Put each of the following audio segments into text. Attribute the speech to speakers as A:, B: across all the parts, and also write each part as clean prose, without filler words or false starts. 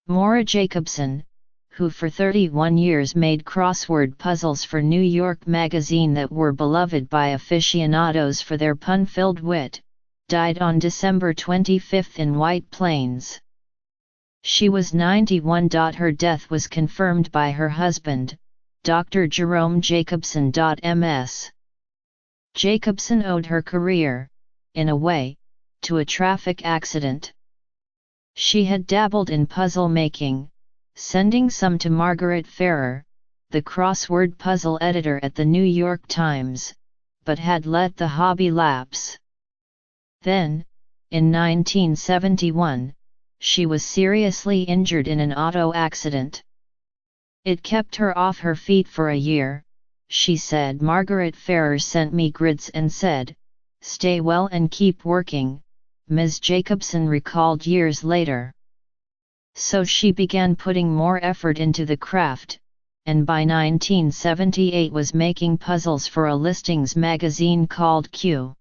A: Maura Jacobson, who for 31 years made crossword puzzles for New York Magazine that were beloved by aficionados for their pun-filled wit, died on December 25 in White Plains. She was 91. Her death was confirmed by her husband, Dr. Jerome Jacobson. Ms. Jacobson owed her career, in a way, to a traffic accident. She had dabbled in puzzle making, sending some to Margaret Farrer, the crossword puzzle editor at the New York Times, but had let the hobby lapse. Then, in 1971, she was seriously injured in an auto accident. It kept her off her feet for a year, she said. Margaret Farrer sent me grids and said, "Stay well and keep working," Ms. Jacobson recalled years later. So she began putting more effort into the craft, and by 1978 was making puzzles for a listings magazine called Q.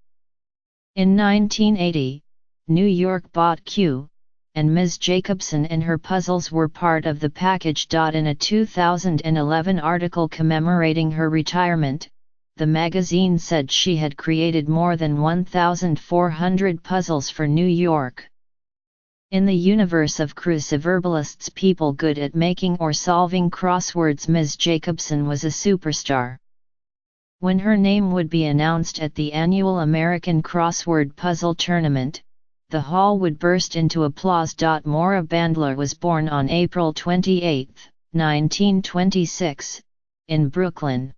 A: In 1980, New York bought Q, and Ms. Jacobson and her puzzles were part of the package. In a 2011 article commemorating her retirement, the magazine said she had created more than 1,400 puzzles for New York. In the universe of cruciverbalists, people good at making or solving crosswords, Ms. Jacobson was a superstar. When her name would be announced at the annual American Crossword Puzzle Tournament, the hall would burst into applause. Maura Bandler was born on April 28, 1926, in Brooklyn.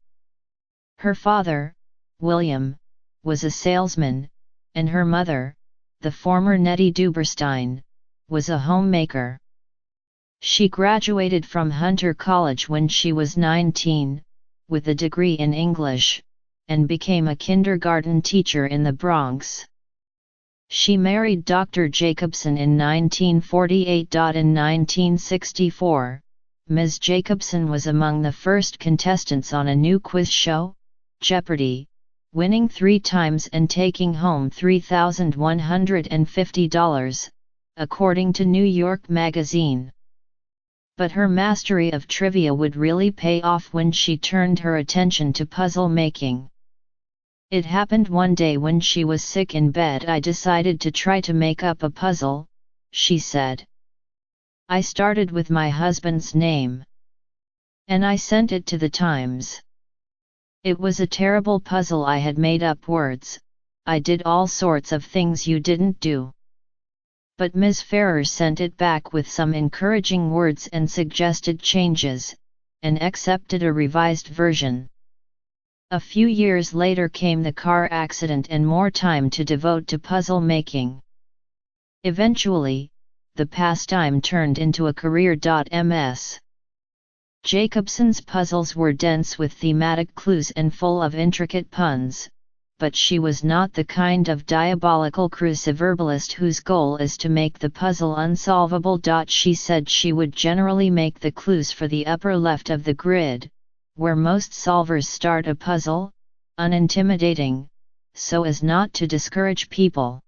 A: Her father, William, was a salesman, and her mother, the former Nettie Duberstein, was a homemaker. She graduated from Hunter College when she was 19, with a degree in English, and became a kindergarten teacher in the Bronx. She married Dr. Jacobson in 1948. In 1964, Ms. Jacobson was among the first contestants on a new quiz show, Jeopardy, winning 3 times and taking home $3,150, according to New York Magazine. But her mastery of trivia would really pay off when she turned her attention to puzzle making. "It happened one day when she was sick in bed. I decided to try to make up a puzzle," she said. "I started with my husband's name. And I sent it to the Times. It was a terrible puzzle. I had made up words, I did all sorts of things you didn't do. But Ms. Farrer sent it back with some encouraging words and suggested changes, and accepted a revised version." A few years later came the car accident and more time to devote to puzzle making. Eventually, the pastime turned into a career. Ms. Jacobson's puzzles were dense with thematic clues and full of intricate puns, but she was not the kind of diabolical cruciverbalist whose goal is to make the puzzle unsolvable. She said she would generally make the clues for the upper left of the grid, where most solvers start a puzzle, unintimidating, so as not to discourage people.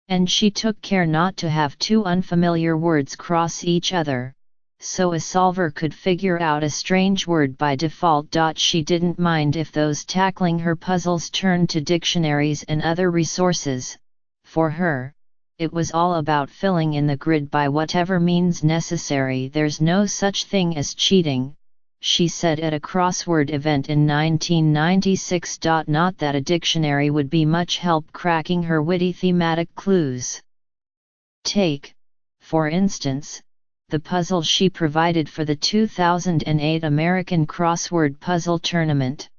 A: And she took care not to have 2 unfamiliar words cross each other, so a solver could figure out a strange word by default. She didn't mind if those tackling her puzzles turned to dictionaries and other resources. For her, it was all about filling in the grid by whatever means necessary. "There's no such thing as cheating," she said at a crossword event in 1996. Not that a dictionary would be much help cracking her witty thematic clues. Take, for instance, the puzzle she provided for the 2008 American Crossword Puzzle Tournament.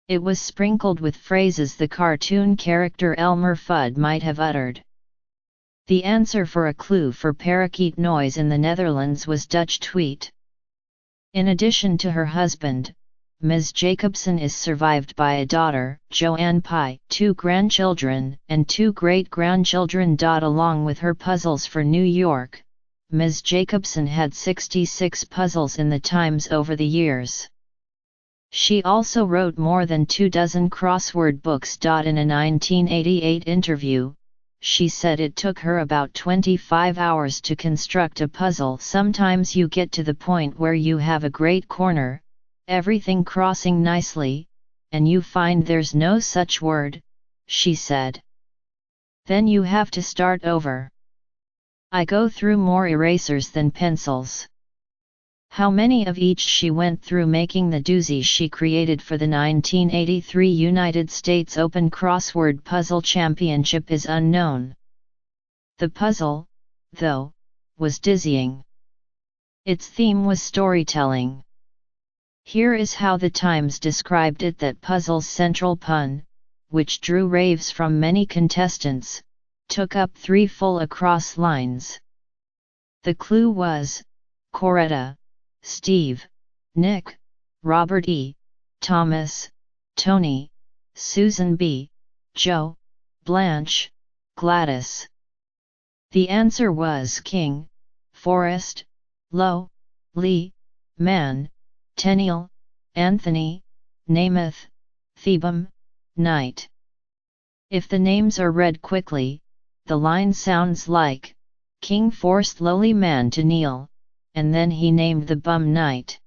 A: It was sprinkled with phrases the cartoon character Elmer Fudd might have uttered. The answer for a clue for parakeet noise in the Netherlands was Dutch tweet. In addition to her husband, Ms. Jacobson is survived by a daughter, Joanne Pye, 2 grandchildren, and 2 great-grandchildren. Along with her puzzles for New York, Ms. Jacobson had 66 puzzles in the Times over the years. She also wrote more than 2 dozen crossword books. In a 1988 interview, she said it took her about 25 hours to construct a puzzle. Sometimes you get to the point where you have a great corner, everything crossing nicely, and you find there's no such word, she said. Then you have to start over. I go through more erasers than pencils. How many of each she went through making the doozy she created for the 1983 United States Open Crossword Puzzle Championship is unknown. The puzzle, though, was dizzying. Its theme was storytelling. Here is how the Times described it: that puzzle's central pun, which drew raves from many contestants, took up 3 full across lines. The clue was, Coretta, Steve, Nick, Robert E., Thomas, Tony, Susan B., Joe, Blanche, Gladys. The answer was King, Forrest, Lowe, Lee, Man, Tenniel, Anthony, Namath, Thebum, Knight. If the names are read quickly, the line sounds like, King forced lowly man to kneel, and then he named the bum Knight.